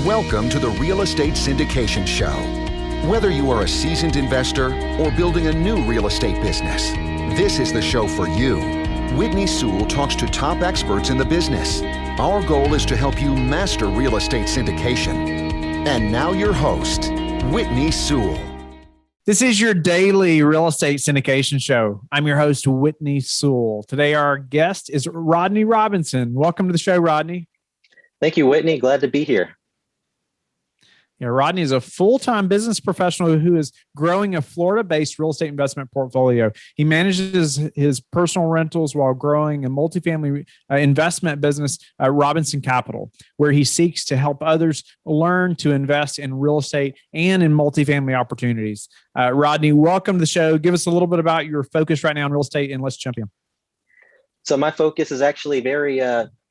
Welcome to the Real Estate Syndication Show. Whether you are a seasoned investor or building a new real estate business, this is the show for you. Whitney Sewell talks to top experts in the business. Our goal is to help you master real estate syndication. And now your host, Whitney Sewell. This is your daily real estate syndication show. I'm your host, Whitney Sewell. Today, our guest is Rodney Robinson. Welcome to the show, Rodney. Thank you, Whitney. Glad to be here. Rodney is a full-time business professional who is growing a Florida-based real estate investment portfolio. He manages his personal rentals while growing a multifamily investment business, Robinson Capital, where he seeks to help others learn to invest in real estate and in multifamily opportunities. Rodney, welcome to the show. Give us a little bit about your focus right now in real estate, and let's jump in. So my focus is actually very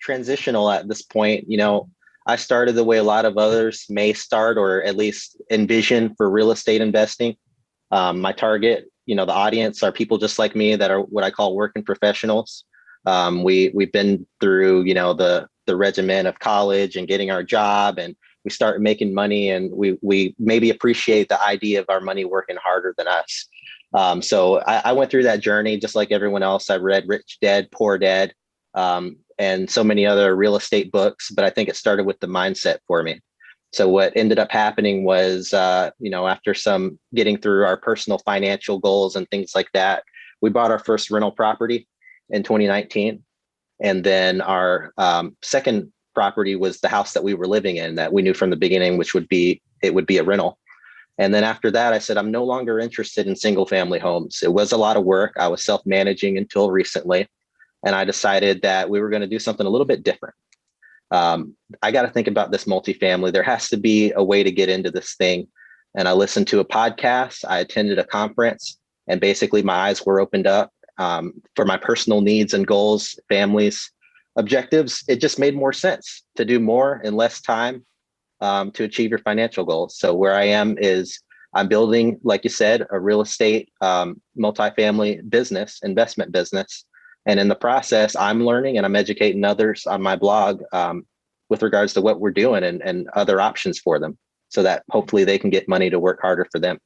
transitional at this point. I started the way a lot of others may start, or at least envision for real estate investing. My target, the audience are people just like me that are what I call working professionals. We've been through, the regimen of college and getting our job, and we start making money, and we maybe appreciate the idea of our money working harder than us. So I went through that journey just like everyone else. I read Rich Dad, Poor Dad. And so many other real estate books, but I think it started with the mindset for me. So what ended up happening was, after some getting through our personal financial goals and things like that, we bought our first rental property in 2019. And then our second property was the house that we were living in that we knew from the beginning, it would be a rental. And then after that, I said, I'm no longer interested in single family homes. It was a lot of work. I was self-managing until recently. And I decided that we were going to do something a little bit different. I got to think about this multifamily. There has to be a way to get into this thing. And I listened to a podcast. I attended a conference, and basically my eyes were opened up for my personal needs and goals, families, objectives. It just made more sense to do more in less time to achieve your financial goals. So where I am is I'm building, like you said, a real estate multifamily business, investment business. And in the process, I'm learning and I'm educating others on my blog with regards to what we're doing and other options for them so that hopefully they can get money to work harder for them.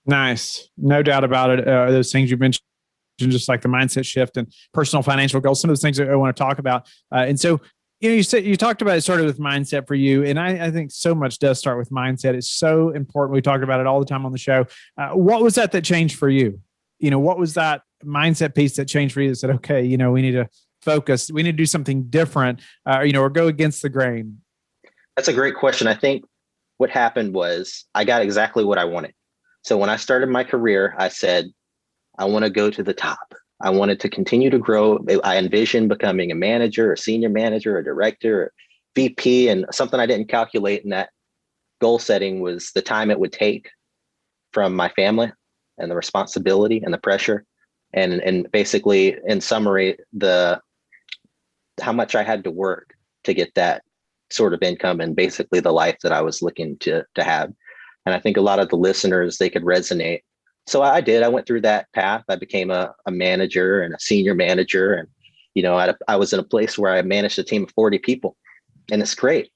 Nice. No doubt about it. Those things you mentioned, just like the mindset shift and personal financial goals, some of those things that I want to talk about. And so, you talked about it started with mindset for you. And I think so much does start with mindset. It's so important. We talked about it all the time on the show. What was that changed for you? What was that mindset piece that changed for you that said, okay, we need to focus, we need to do something different, or go against the grain? That's a great question. I think what happened was I got exactly what I wanted. So when I started my career, I said, I want to go to the top. I wanted to continue to grow. I envisioned becoming a manager, a senior manager, a director, a VP, and something I didn't calculate in that goal setting was the time it would take from my family and the responsibility and the pressure. And basically, in summary, how much I had to work to get that sort of income and basically the life that I was looking to have. And I think a lot of the listeners, they could resonate. So I did. I went through that path. I became a manager and a senior manager. And, I was in a place where I managed a team of 40 people. And it's great.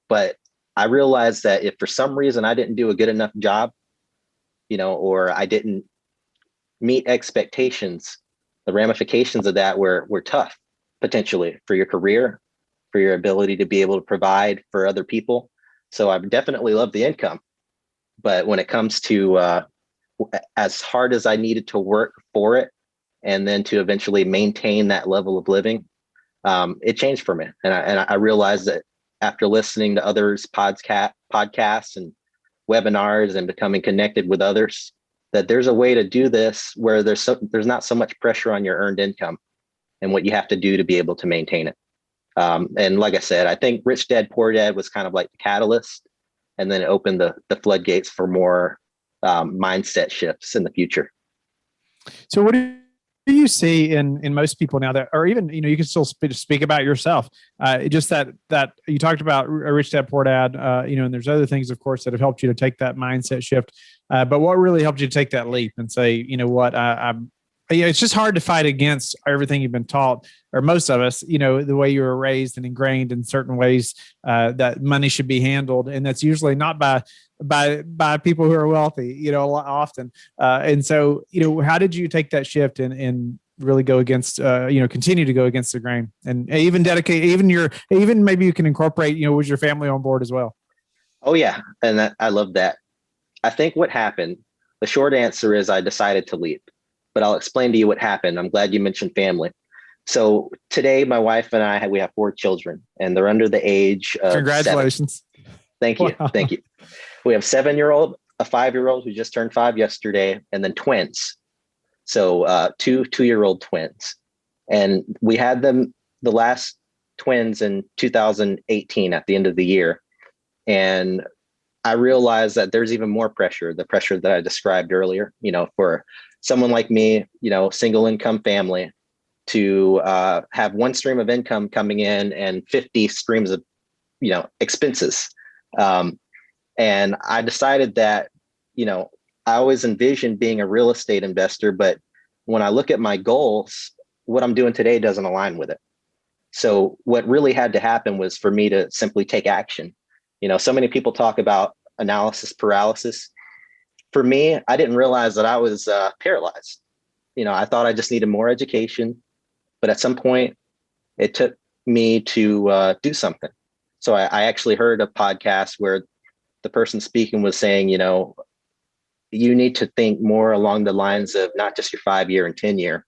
But I realized that if for some reason I didn't do a good enough job, or I didn't meet expectations, the ramifications of that were tough, potentially, for your career, for your ability to be able to provide for other people. So I definitely love the income. But when it comes to as hard as I needed to work for it, and then to eventually maintain that level of living, it changed for me. And I realized that after listening to others' podcasts and webinars and becoming connected with others, that there's a way to do this where there's not so much pressure on your earned income and what you have to do to be able to maintain it. And like I said, I think Rich Dad, Poor Dad was kind of like the catalyst, and then it opened the floodgates for more mindset shifts in the future. So what do you see in most people now that, or even, you can still speak about yourself, just that you talked about Rich Dad, Poor Dad, and there's other things, of course, that have helped you to take that mindset shift. But what really helped you to take that leap and say, I'm it's just hard to fight against everything you've been taught, or most of us, the way you were raised and ingrained in certain ways that money should be handled. And that's usually not by people who are wealthy, a lot often. And so, how did you take that shift and really go against, continue to go against the grain, and even dedicate, even maybe you can incorporate, was your family on board as well? Oh yeah. And I love that. I think what happened, the short answer is I decided to leave, but I'll explain to you what happened. I'm glad you mentioned family. So today, my wife and I, we have 4 children, and they're under the age of Congratulations. 7. Thank you. Wow. Thank you. We have 7-year-old, a 5-year-old who just turned 5 yesterday, and then twins. So 2-year-old twins. And we had them, the last twins, in 2018 at the end of the year. And I realized that there's even more pressure, the pressure that I described earlier, for someone like me, single income family, to have one stream of income coming in and 50 streams of, expenses. And I decided that, I always envisioned being a real estate investor, but when I look at my goals, what I'm doing today doesn't align with it. So what really had to happen was for me to simply take action. So many people talk about analysis paralysis. For me, I didn't realize that I was paralyzed. I thought I just needed more education, but at some point it took me to do something. So I actually heard a podcast where the person speaking was saying, you need to think more along the lines of not just your 5-year and 10-year.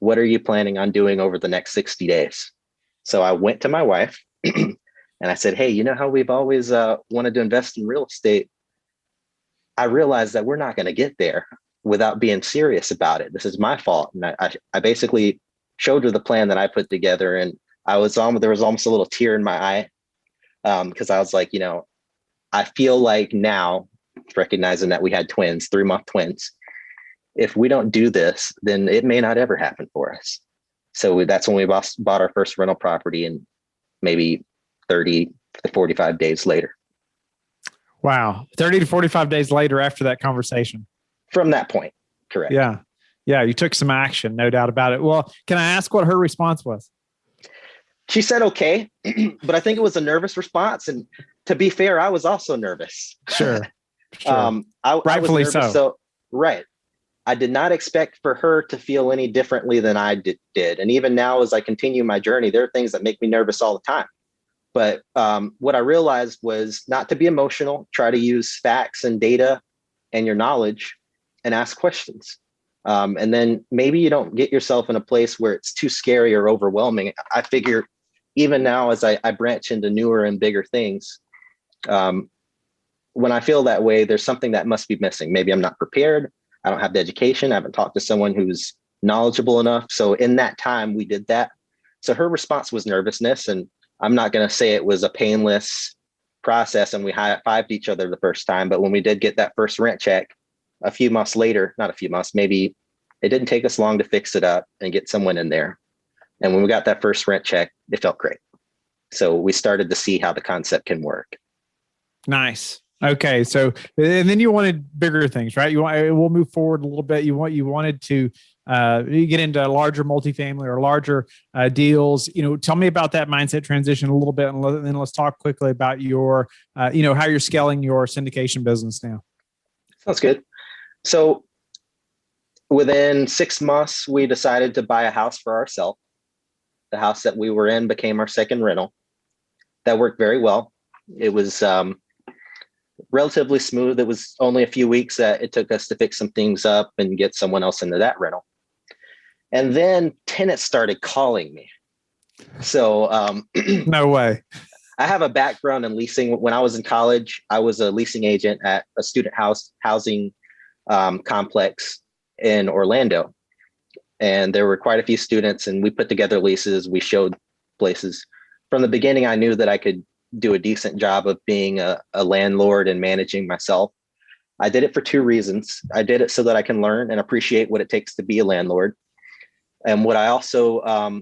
What are you planning on doing over the next 60 days? So I went to my wife and I said, hey, you know how we've always wanted to invest in real estate? I realized that we're not going to get there without being serious about it. This is my fault. And I basically showed her the plan that I put together, and there was almost a little tear in my eye because I was like, I feel like now, recognizing that we had twins, 3-month twins, if we don't do this, then it may not ever happen for us. So that's when we bought our first rental property, and maybe 30 to 45 days later. Wow. 30 to 45 days later after that conversation. From that point. Correct. Yeah. Yeah. You took some action, no doubt about it. Well, can I ask what her response was? She said, okay, but I think it was a nervous response. And to be fair, I was also nervous. Sure. Rightfully so. Right. I did not expect for her to feel any differently than I did. And even now, as I continue my journey, there are things that make me nervous all the time. But what I realized was not to be emotional, try to use facts and data and your knowledge and ask questions. And then maybe you don't get yourself in a place where it's too scary or overwhelming. I figure even now, as I branch into newer and bigger things, when I feel that way, there's something that must be missing. Maybe I'm not prepared. I don't have the education. I haven't talked to someone who's knowledgeable enough. So in that time, we did that. So her response was nervousness. And I'm not going to say it was a painless process and we high-fived each other the first time. But when we did get that first rent check a few months later, not a few months, maybe it didn't take us long to fix it up and get someone in there. And when we got that first rent check, it felt great. So we started to see how the concept can work. Nice. Okay. So, and then you wanted bigger things, right? We'll move forward a little bit. You wanted to you get into larger multifamily or larger deals. Tell me about that mindset transition a little bit, and then let's talk quickly about your, how you're scaling your syndication business now. Sounds good. So within 6 months, we decided to buy a house for ourselves. The house that we were in became our second rental. That worked very well. It was relatively smooth. It was only a few weeks that it took us to fix some things up and get someone else into that rental. And then tenants started calling me. So no way. I have a background in leasing. When I was in college, I was a leasing agent at a student housing complex in Orlando. And there were quite a few students, and we put together leases. We showed places. From the beginning, I knew that I could do a decent job of being a landlord and managing myself. I did it for 2 reasons. I did it so that I can learn and appreciate what it takes to be a landlord. And what I also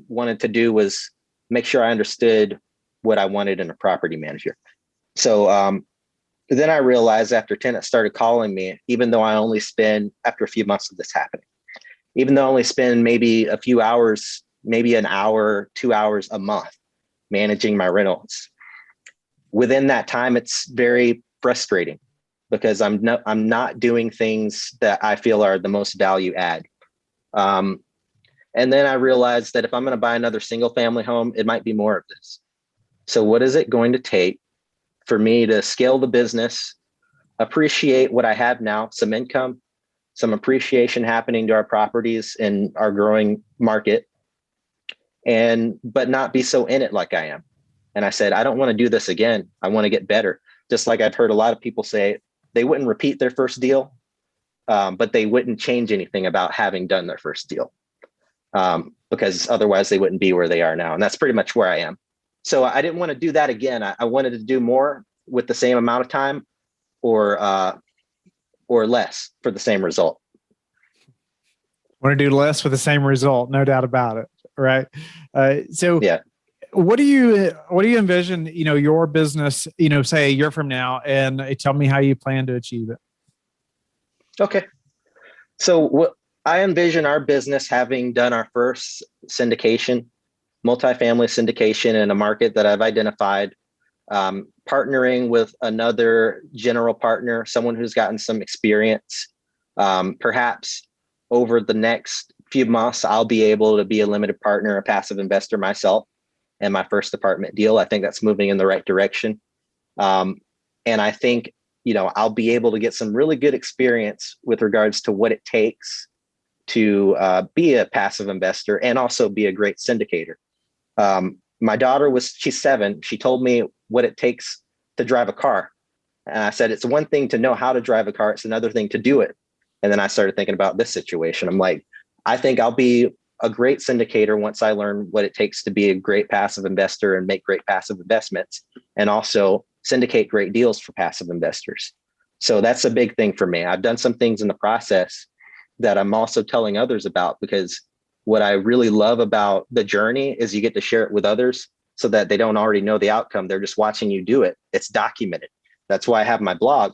wanted to do was make sure I understood what I wanted in a property manager. So then I realized after tenants started calling me, even though I only spent, after a few months of this happening, even though I only spend maybe a few hours, maybe an hour, 2 hours a month managing my rentals. Within that time, it's very frustrating because I'm not doing things that I feel are the most value add. And then I realized that if I'm going to buy another single family home, it might be more of this. So what is it going to take for me to scale the business, appreciate what I have now, some income, some appreciation happening to our properties in our growing market, but not be so in it like I am. And I said, I don't want to do this again. I want to get better. Just like I've heard a lot of people say, they wouldn't repeat their first deal, but they wouldn't change anything about having done their first deal, because otherwise they wouldn't be where they are now. And that's pretty much where I am. So I didn't want to do that again. I wanted to do more with the same amount of time, or less for the same result. Want to do less with the same result, no doubt about it. Right. So yeah. What do you envision, your business, say a year from now, and tell me how you plan to achieve it? Okay. So what I envision our business having done our first syndication, multifamily syndication in a market that I've identified, partnering with another general partner, someone who's gotten some experience. Perhaps over the next few months, I'll be able to be a limited partner, a passive investor myself, and my first apartment deal. I think that's moving in the right direction. And I think, I'll be able to get some really good experience with regards to what it takes to be a passive investor and also be a great syndicator. My daughter she's 7. She told me what it takes to drive a car. And I said, it's one thing to know how to drive a car. It's another thing to do it. And then I started thinking about this situation. I'm like, I think I'll be a great syndicator once I learn what it takes to be a great passive investor and make great passive investments, and also syndicate great deals for passive investors. So that's a big thing for me. I've done some things in the process that I'm also telling others about, because what I really love about the journey is you get to share it with others so that they don't already know the outcome. They're just watching you do it. It's documented. That's why I have my blog.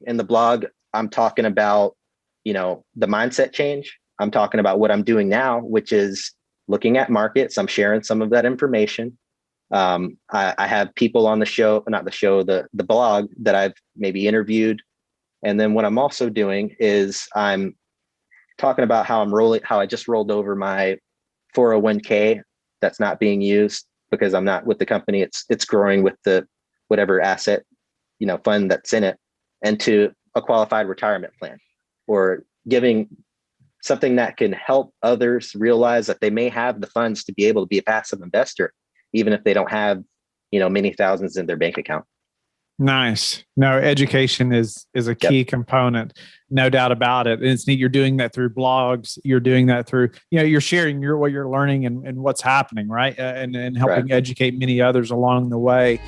In the blog, I'm talking about, the mindset change. I'm talking about what I'm doing now, which is looking at markets. I'm sharing some of that information. I have people on the show, not the show, the blog that I've maybe interviewed. And then what I'm also doing is I'm talking about how I just rolled over my 401k that's not being used because I'm not with the company. It's growing with the whatever asset, fund that's in it, and to a qualified retirement plan, or giving something that can help others realize that they may have the funds to be able to be a passive investor, even if they don't have, many thousands in their bank account. Nice. No, education is a key component, no doubt about it. And it's neat. You're doing that through blogs. You're doing that through, you're sharing what you're learning and what's happening, right? And helping educate many others along the way.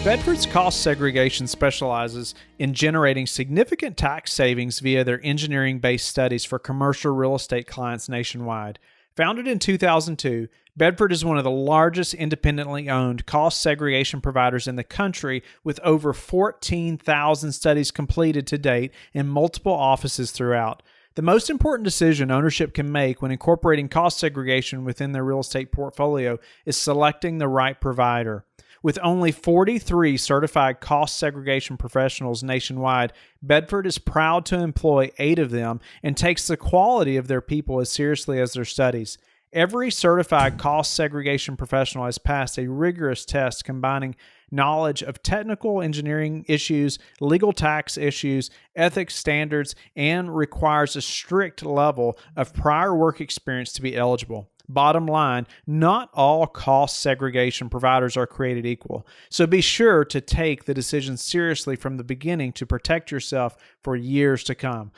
Bedford's Cost Segregation specializes in generating significant tax savings via their engineering-based studies for commercial real estate clients nationwide. Founded in 2002, Bedford is one of the largest independently owned cost segregation providers in the country, with over 14,000 studies completed to date in multiple offices throughout. The most important decision ownership can make when incorporating cost segregation within their real estate portfolio is selecting the right provider. With only 43 certified cost segregation professionals nationwide, Bedford is proud to employ 8 of them and takes the quality of their people as seriously as their studies. Every certified cost segregation professional has passed a rigorous test combining knowledge of technical engineering issues, legal tax issues, ethics standards, and requires a strict level of prior work experience to be eligible. Bottom line, not all cost segregation providers are created equal. So be sure to take the decision seriously from the beginning to protect yourself for years to come.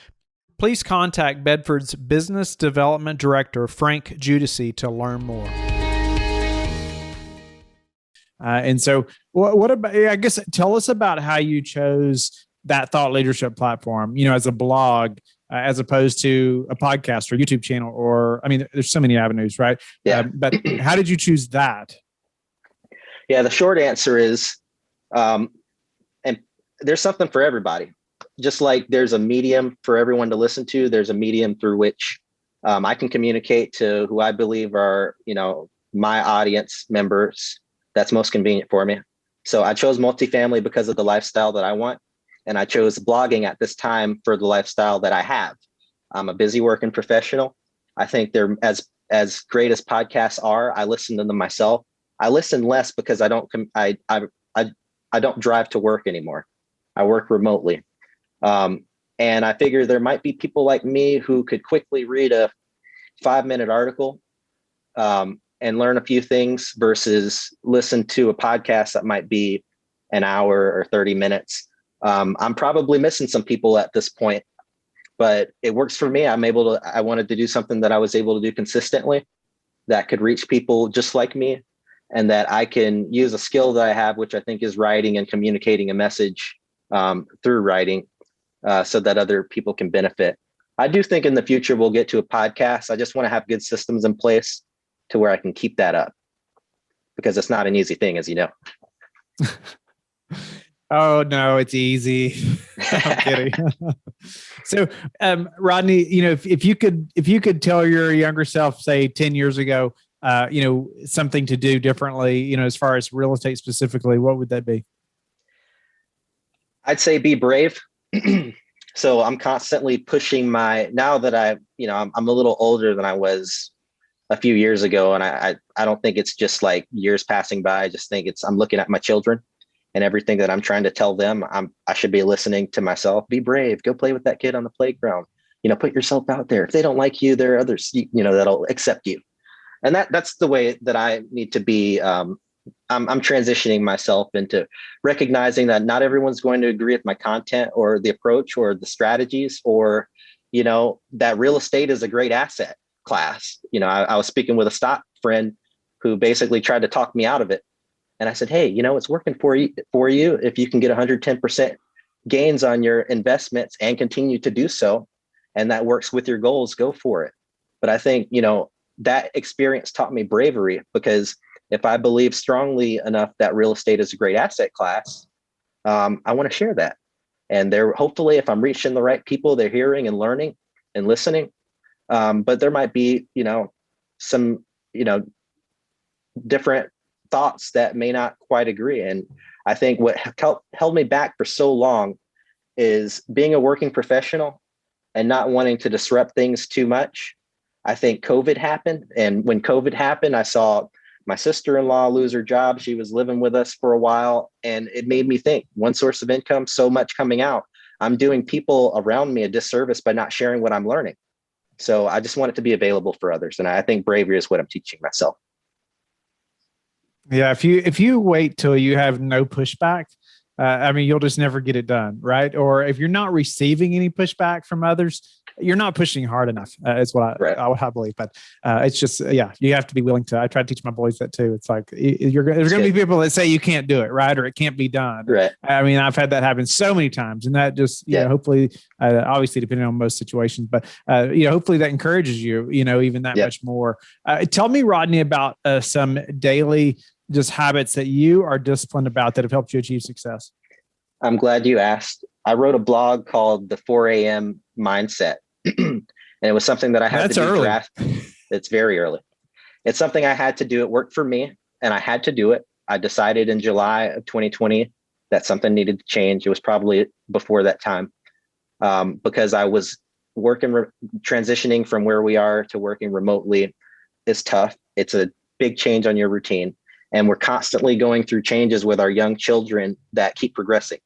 Please contact Bedford's Business Development Director, Frank Judici, to learn more. And so what about, I guess, tell us about how you chose that thought leadership platform, as a blog, as opposed to a podcast or YouTube channel, or, there's so many avenues, right? Yeah. But how did you choose that? Yeah, the short answer is, and there's something for everybody. just like there's a medium for everyone to listen to, there's a medium through which I can communicate to who I believe are, my audience members that's most convenient for me. So I chose multifamily because of the lifestyle that I want. And I chose blogging at this time for the lifestyle that I have. I'm a busy working professional. I think they're as great as podcasts are. I listen to them myself. I listen less because I don't drive to work anymore. I work remotely. And I figure there might be people like me who could quickly read a 5-minute article and learn a few things versus listen to a podcast that might be an hour or 30 minutes. I'm probably missing some people at this point, but it works for me. I wanted to do something that I was able to do consistently that could reach people just like me, and that I can use a skill that I have, which I think is writing and communicating a message through writing so that other people can benefit. I do think in the future we'll get to a podcast. I just want to have good systems in place to where I can keep that up, because it's not an easy thing, as you know. Oh no, it's easy. I'm kidding. So, Rodney, if you could tell your younger self, say 10 years ago, something to do differently, as far as real estate specifically, what would that be? I'd say be brave. So I'm constantly pushing now that I'm a little older than I was a few years ago. And I don't think it's just like years passing by. I just think I'm looking at my children and everything that I'm trying to tell them. I should be listening to myself. Be brave, go play with that kid on the playground, put yourself out there. If they don't like you, there are others, that'll accept you. And that's the way that I need to be. I'm transitioning myself into recognizing that not everyone's going to agree with my content or the approach or the strategies, or, that real estate is a great asset class. I was speaking with a stock friend who basically tried to talk me out of it. And I said, hey, it's working for you. If you can get 110% gains on your investments and continue to do so, and that works with your goals, go for it. But I think, that experience taught me bravery, because if I believe strongly enough that real estate is a great asset class, I want to share that. And hopefully, if I'm reaching the right people, they're hearing and learning and listening. But there might be, some, different thoughts that may not quite agree. And I think what held me back for so long is being a working professional and not wanting to disrupt things too much. I think COVID happened. And when COVID happened, I saw my sister-in-law lose her job. She was living with us for a while. And it made me think, one source of income, so much coming out. I'm doing people around me a disservice by not sharing what I'm learning. So I just want it to be available for others. And I think bravery is what I'm teaching myself. Yeah. If you wait till you have no pushback, you'll just never get it done. Right. Or if you're not receiving any pushback from others, you're not pushing hard enough. Is what I believe. But it's just, you have to be willing to. I try to teach my boys that too. It's like there's going to be people that say you can't do it, right, or it can't be done. Right. I've had that happen so many times, and that just hopefully, obviously depending on most situations, but hopefully that encourages you, even that much more. Tell me, Rodney, about some daily just habits that you are disciplined about that have helped you achieve success. I'm glad you asked. I wrote a blog called the 4 a.m. mindset. And it was something that I had to do. Early. It's very early. It's something I had to do. It worked for me and I had to do it. I decided in July of 2020 that something needed to change. It was probably before that time because I was transitioning from where we are to working remotely is tough. It's a big change on your routine. And we're constantly going through changes with our young children that keep progressing.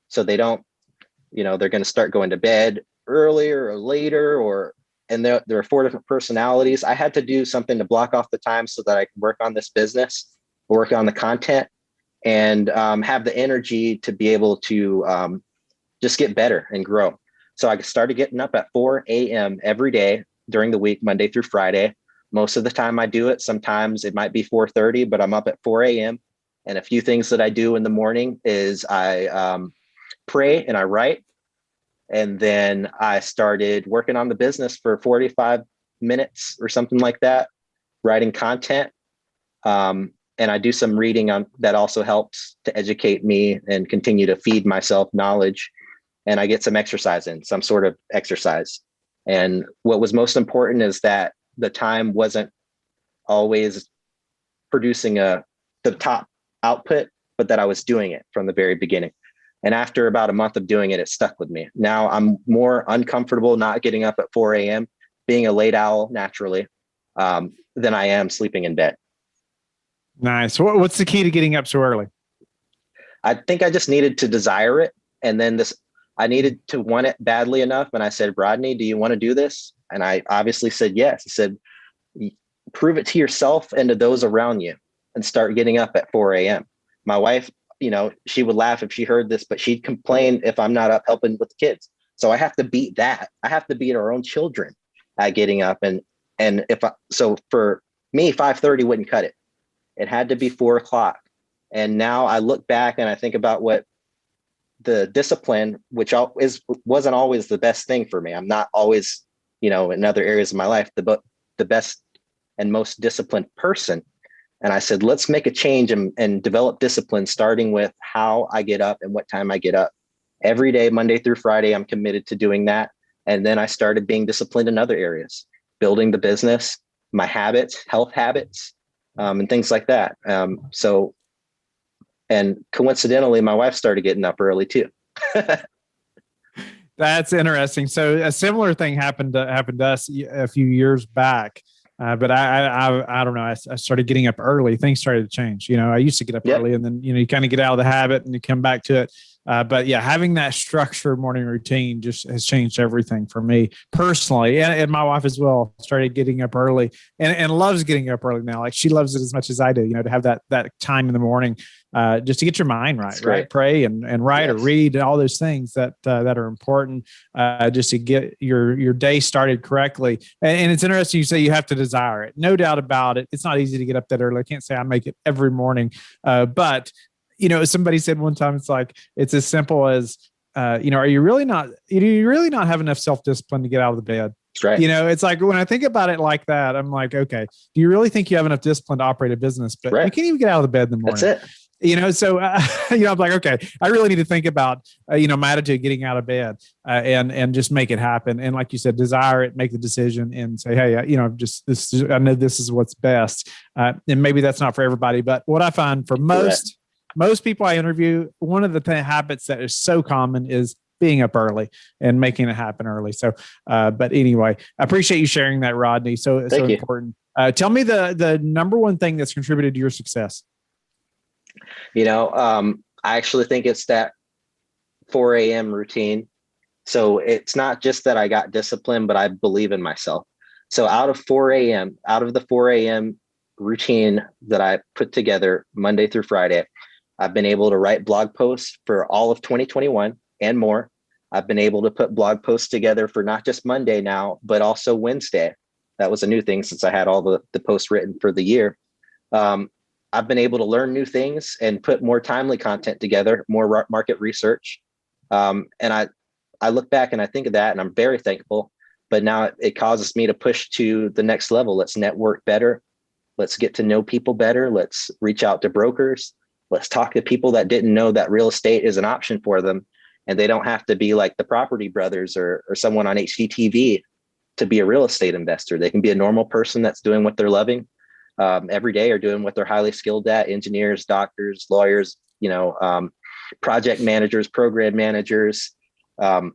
So they don't, they're going to start going to bed earlier or later, and there are 4 different personalities. I had to do something to block off the time so that I can work on this business, work on the content, and have the energy to be able to just get better and grow. So I started getting up at 4 a.m. every day during the week, Monday through Friday. Most of the time I do it. Sometimes it might be 4:30, but I'm up at 4 a.m. And a few things that I do in the morning is I pray and I write. And then I started working on the business for 45 minutes or something like that, writing content. And I do some reading on that also helps to educate me and continue to feed myself knowledge. and I get some exercise in, some sort of exercise. And what was most important is that the time wasn't always producing the top output, but that I was doing it from the very beginning. And after about a month of doing it, it stuck with me. Now I'm more uncomfortable not getting up at 4 a.m., being a late owl naturally, than I am sleeping in bed. Nice. What's the key to getting up so early? I think I just needed to desire it. And then I needed to want it badly enough. And I said, Rodney, do you want to do this? And I obviously said yes. I said, prove it to yourself and to those around you and start getting up at 4 a.m. My wife, she would laugh if she heard this, but she'd complain if I'm not up helping with the kids. So I have to beat that. I have to beat our own children at getting up. And so for me, 5:30 wouldn't cut it. It had to be 4 o'clock. And now I look back and I think about what the discipline, which wasn't always the best thing for me. I'm not always, in other areas of my life, the best and most disciplined person. And I said, let's make a change and develop discipline, starting with how I get up and what time I get up. Every day, Monday through Friday, I'm committed to doing that. And then I started being disciplined in other areas, building the business, my habits, health habits, and things like that. And coincidentally, my wife started getting up early too. That's interesting. So a similar thing happened to us a few years back. But I don't know. I started getting up early. Things started to change. I used to get up early, and then you kind of get out of the habit and you come back to it. But yeah, having that structured morning routine just has changed everything for me personally, and my wife as well. Started getting up early and loves getting up early now. Like she loves it as much as I do. To have that time in the morning, just to get your mind right? Pray and write or read and all those things that are important, just to get your day started correctly. And it's interesting you say you have to desire it. No doubt about it. It's not easy to get up that early. I can't say I make it every morning, but somebody said one time, it's like, it's as simple as, do you really not have enough self-discipline to get out of the bed? That's right. It's like, when I think about it like that, I'm like, okay, do you really think you have enough discipline to operate a business? But you can't even get out of the bed in the morning. That's it. So, I'm like, okay, I really need to think about, my attitude getting out of bed, and just make it happen. And like you said, desire it, make the decision and say, hey, I know this is what's best. And maybe that's not for everybody, but what I find for most people I interview, one of the habits that is so common is being up early and making it happen early. So, but anyway, I appreciate you sharing that, Rodney. So important. Tell me the number one thing that's contributed to your success. I actually think it's that 4 a.m. routine. So it's not just that I got discipline, but I believe in myself. So out of the 4 a.m. routine that I put together Monday through Friday, I've been able to write blog posts for all of 2021 and more. I've been able to put blog posts together for not just Monday now, but also Wednesday. That was a new thing since I had all the posts written for the year. I've been able to learn new things and put more timely content together, more market research. And I look back and I think of that and I'm very thankful, but now it causes me to push to the next level. Let's network better. Let's get to know people better. Let's reach out to brokers. Let's talk to people that didn't know that real estate is an option for them. And they don't have to be like the Property Brothers or someone on HGTV to be a real estate investor. They can be a normal person that's doing what they're loving every day, or doing what they're highly skilled at: engineers, doctors, lawyers, project managers, program managers, and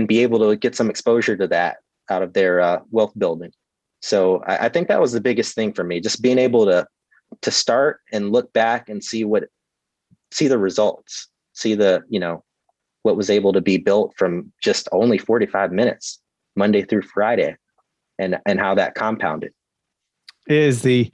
be able to get some exposure to that out of their wealth building. So I think that was the biggest thing for me, just being able to start and look back and see the results, see what was able to be built from just only 45 minutes, Monday through Friday, and how that compounded. It is the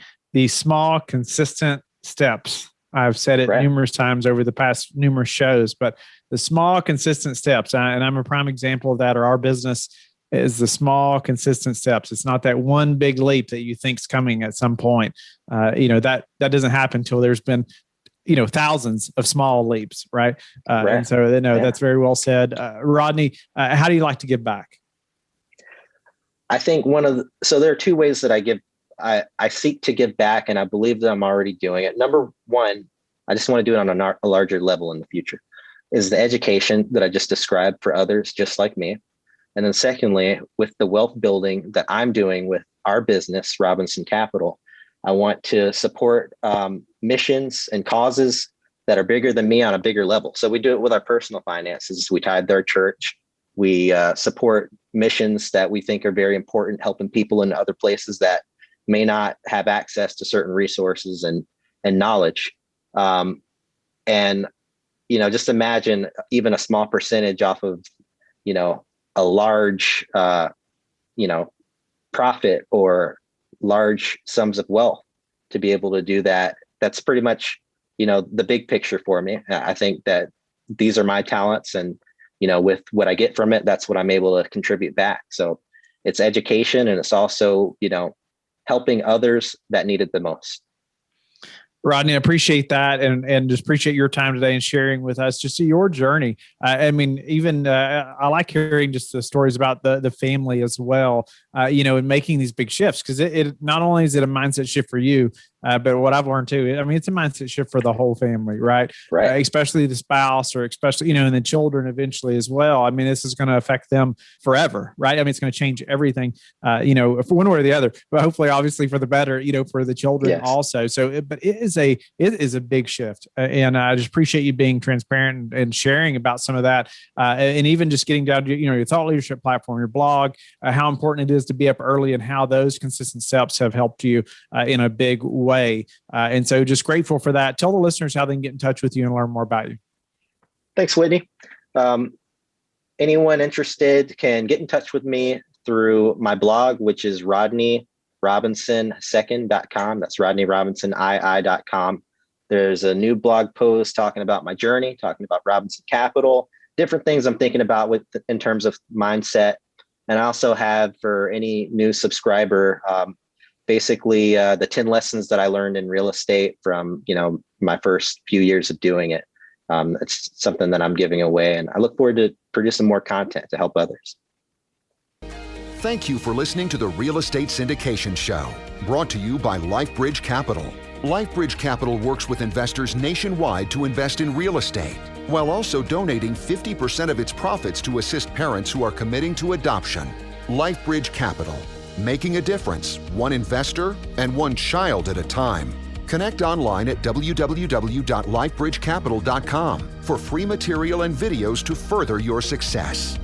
small, consistent steps. I've said it numerous times over the past numerous shows, but the small, consistent steps, and I'm a prime example of that, or our business is the small, consistent steps. It's not that one big leap that you think's coming at some point. That doesn't happen until there's been, thousands of small leaps, right? And so, that's very well said. Rodney, how do you like to give back? I think so there are two ways that I give. I seek to give back, and I believe that I'm already doing it. Number one, I just want to do it on a larger level in the future. is the education that I just described for others just like me. And then secondly, with the wealth building that I'm doing with our business, Robinson Capital, I want to support missions and causes that are bigger than me on a bigger level. So we do it with our personal finances. We tithe our church. We support missions that we think are very important, helping people in other places that may not have access to certain resources and knowledge. And, just imagine even a small percentage off of, a large, profit or large sums of wealth to be able to do that. That's pretty much, the big picture for me. I think that these are my talents, and, with what I get from it, that's what I'm able to contribute back. So it's education, and it's also, helping others that need it the most. Rodney, I appreciate that, and just appreciate your time today and sharing with us just your journey. I like hearing just the stories about the family as well, and making these big shifts, because it not only is it a mindset shift for you, but what I've learned too, it's a mindset shift for the whole family, right? Right. Especially the spouse, or especially, and the children eventually as well. This is going to affect them forever, right? It's going to change everything, for one way or the other, but hopefully, obviously for the better, for the children also. So, but it is a big shift. And I just appreciate you being transparent and sharing about some of that. And even just getting down to, your thought leadership platform, your blog, how important it is to be up early, and how those consistent steps have helped you in a big way. And so just grateful for that. Tell the listeners how they can get in touch with you and learn more about you. Thanks, Whitney. Anyone interested can get in touch with me through my blog, which is RodneyRobinsonSecond.com. That's RodneyRobinsonII.com. There's a new blog post talking about my journey, talking about Robinson Capital, different things I'm thinking about in terms of mindset. And I also have, for any new subscriber, basically the 10 lessons that I learned in real estate from, my first few years of doing it. It's something that I'm giving away, and I look forward to producing more content to help others. Thank you for listening to the Real Estate Syndication Show, brought to you by LifeBridge Capital. LifeBridge Capital works with investors nationwide to invest in real estate, while also donating 50% of its profits to assist parents who are committing to adoption. LifeBridge Capital, making a difference, one investor and one child at a time. Connect online at www.lifebridgecapital.com for free material and videos to further your success.